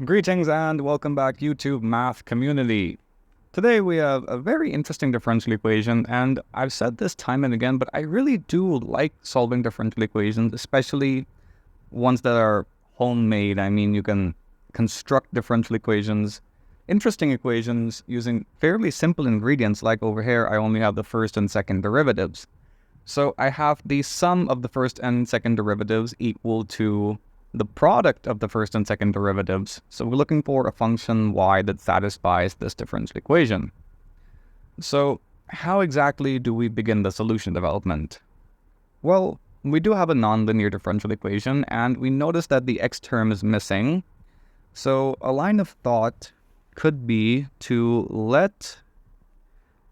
Greetings and welcome back YouTube math community. Today we have a very interesting differential equation, and I've said this time and again, but I really do like solving differential equations, especially ones that are homemade. I mean, you can construct differential equations, interesting equations, using fairly simple ingredients. Like over here, I only have the first and second derivatives. So I have the sum of the first and second derivatives equal to the product of the first and second derivatives. So we're looking for a function y that satisfies this differential equation. So how exactly do we begin the solution development? Well, we do have a nonlinear differential equation, and we notice that the x term is missing. So a line of thought could be to let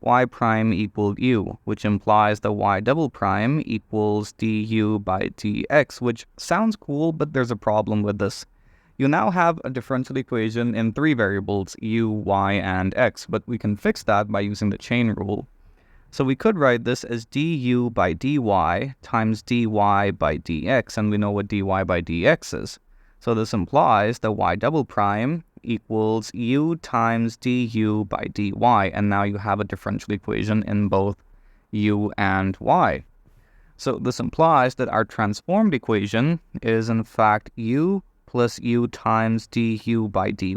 y prime equal u, which implies that y double prime equals du by dx, which sounds cool, but there's a problem with this. You now have a differential equation in three variables, u, y, and x, but we can fix that by using the chain rule. So we could write this as du by dy times dy by dx, and we know what dy by dx is. So this implies that y double prime equals u times du by dy, and now you have a differential equation in both u and y. So this implies that our transformed equation is in fact u plus u times du by dy,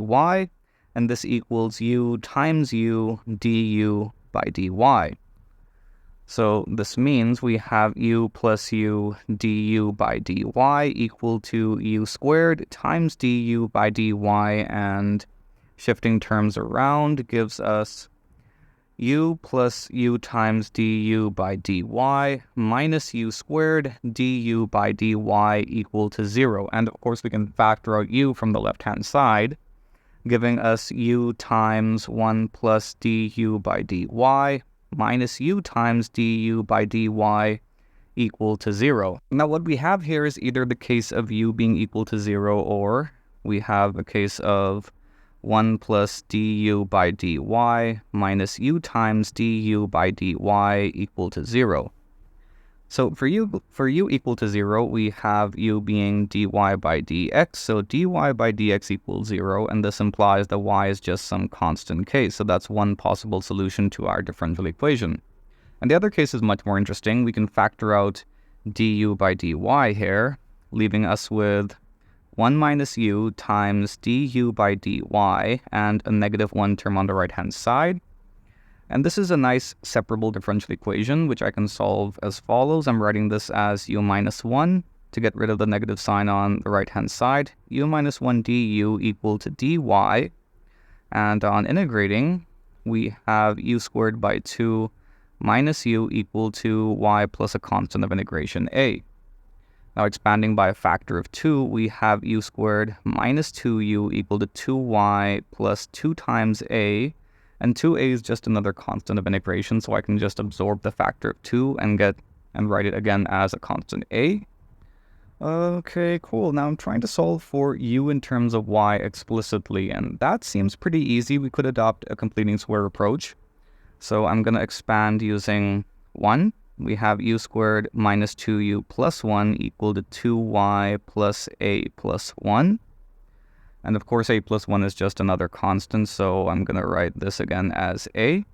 and this equals u times u du by dy. So this means we have u plus u du by dy equal to u squared times du by dy, and shifting terms around gives us u plus u times du by dy minus u squared du by dy equal to 0. And of course we can factor out u from the left-hand side, giving us u times 1 plus du by dy minus u times du by dy equal to 0. Now what we have here is either the case of u being equal to 0, or we have a case of 1 plus du by dy minus u times du by dy equal to 0. So for u equal to 0, we have u being dy by dx, so dy by dx equals 0, and this implies that y is just some constant k, so that's one possible solution to our differential equation. And the other case is much more interesting. We can factor out du by dy here, leaving us with 1 minus u times du by dy and a negative 1 term on the right-hand side. And this is a nice separable differential equation, which I can solve as follows. I'm writing this as u minus 1 to get rid of the negative sign on the right-hand side. U minus 1 du equal to dy. And on integrating, we have u squared by 2 minus u equal to y plus a constant of integration a. Now expanding by a factor of 2, we have u squared minus 2u equal to 2y plus 2 times a. And 2a is just another constant of integration, so I can just absorb the factor of 2 and write it again as a constant a. Okay, cool. Now I'm trying to solve for u in terms of y explicitly, and that seems pretty easy. We could adopt a completing square approach. So I'm going to expand using 1. We have u squared minus 2u plus 1 equal to 2y plus a plus 1. And of course, a plus 1 is just another constant, so I'm going to write this again as a.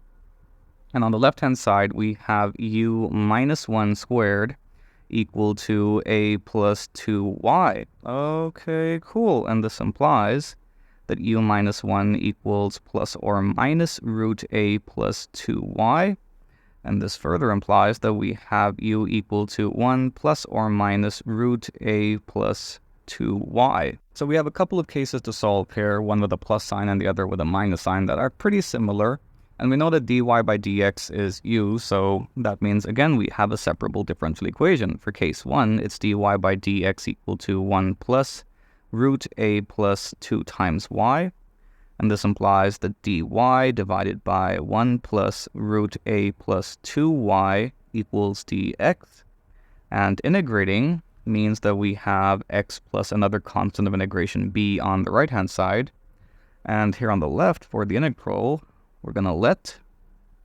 And on the left-hand side, we have u minus 1 squared equal to a plus 2y. Okay, cool. And this implies that u minus 1 equals plus or minus root a plus 2y. And this further implies that we have u equal to 1 plus or minus root a plus 2y. So we have a couple of cases to solve here, one with a plus sign and the other with a minus sign, that are pretty similar. And we know that dy by dx is u, so that means, again, we have a separable differential equation. For case 1, it's dy by dx equal to 1 plus root a plus 2 times y. And this implies that dy divided by 1 plus root a plus 2y equals dx. And integrating means that we have x plus another constant of integration b on the right-hand side. And here on the left, for the integral, we're going to let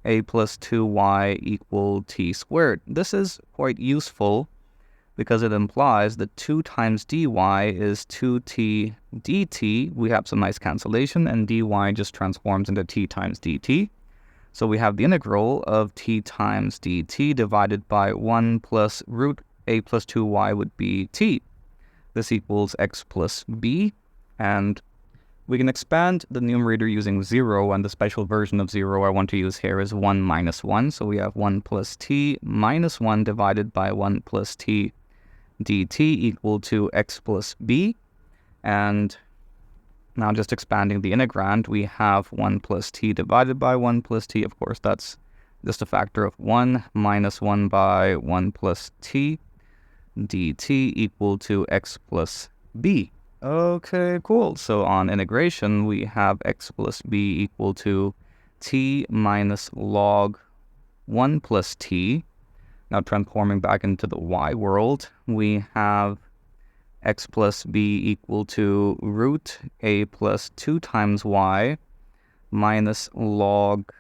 a plus 2y equal t squared. This is quite useful because it implies that 2 times dy is 2t dt. We have some nice cancellation, and dy just transforms into t times dt. So we have the integral of t times dt divided by 1 plus root a plus 2y would be t. This equals x plus b, and we can expand the numerator using 0, and the special version of 0 I want to use here is 1 minus 1. So we have 1 plus t minus 1 divided by 1 plus t dt equal to x plus b. And now just expanding the integrand, we have 1 plus t divided by 1 plus t. Of course, that's just a factor of 1 minus 1 by 1 plus t dt equal to x plus b. Okay, cool. So on integration, we have x plus b equal to t minus log 1 plus t. Now transforming back into the y world, we have x plus b equal to root a plus 2 times y minus log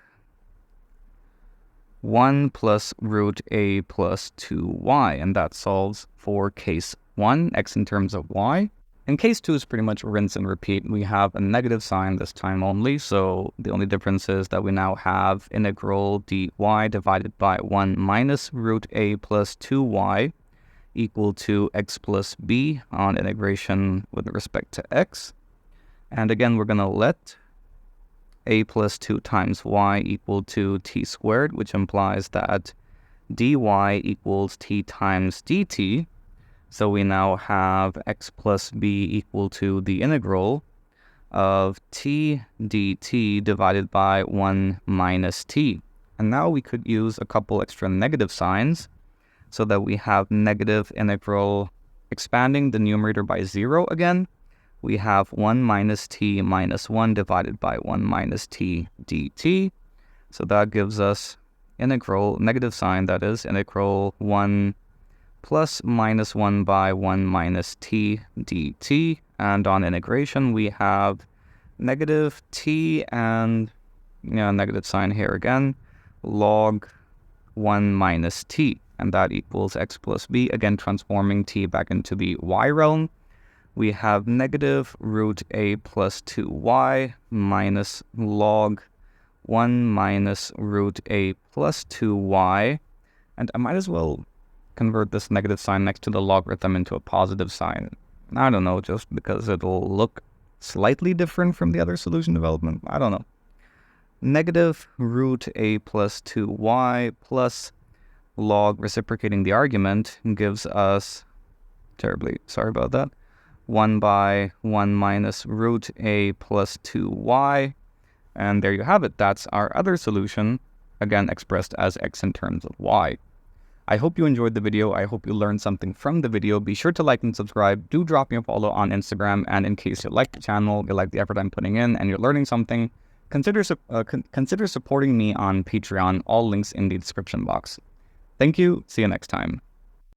1 plus root a plus 2y. And that solves for case 1, x in terms of y. And case 2 is pretty much rinse and repeat. We have a negative sign this time only, so the only difference is that we now have integral dy divided by 1 minus root a plus 2y equal to x plus b on integration with respect to x. And again, we're going to let a plus 2 times y equal to t squared, which implies that dy equals t times dt. So we now have x plus b equal to the integral of t dt divided by 1 minus t. And now we could use a couple extra negative signs so that we have negative integral expanding the numerator by 0 again. We have 1 minus t minus 1 divided by 1 minus t dt. So that gives us integral, negative sign, that is, integral 1 plus minus 1 by 1 minus t dt. And on integration, we have negative t and negative sign here again, log 1 minus t. And that equals x plus b, again transforming t back into the y realm. We have negative root a plus 2y minus log 1 minus root a plus 2y. And I might as well convert this negative sign next to the logarithm into a positive sign. I don't know, just because it'll look slightly different from the other solution development. I don't know. Negative root a plus 2y plus log reciprocating the argument gives us, terribly sorry about that, 1 by 1 minus root a plus 2y. And there you have it. That's our other solution, again expressed as x in terms of y. I hope you enjoyed the video. I hope you learned something from the video. Be sure to like and subscribe. Do drop me a follow on Instagram. And in case you like the channel, you like the effort I'm putting in, and you're learning something, consider supporting me on Patreon. All links in the description box. Thank you. See you next time.